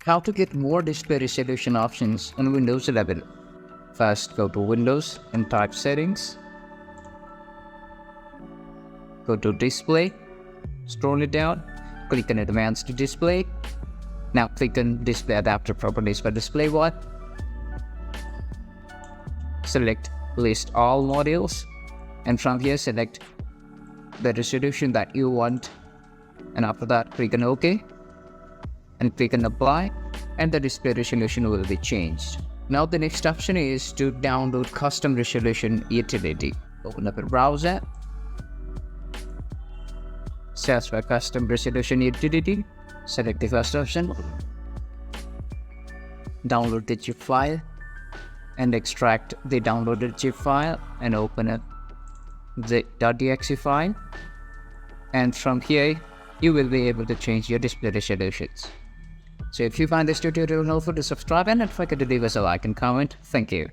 How to get more display resolution options on Windows 11. First, go to Windows and type Settings. Go to Display, scroll it down, click on Advanced Display. Now click on Display Adapter Properties for Display 1. Select List All Modules, and from here select the resolution that you want, and after that click on OK and click on Apply, and the display resolution will be changed. Now the next option is to download custom resolution utility. Open up a browser, search for custom resolution utility, select the first option, download the zip file, and extract the downloaded zip file and open up the .exe file, and from here you will be able to change your display resolutions. So if you find this tutorial helpful, to subscribe and don't forget to leave us a like and comment. Thank you.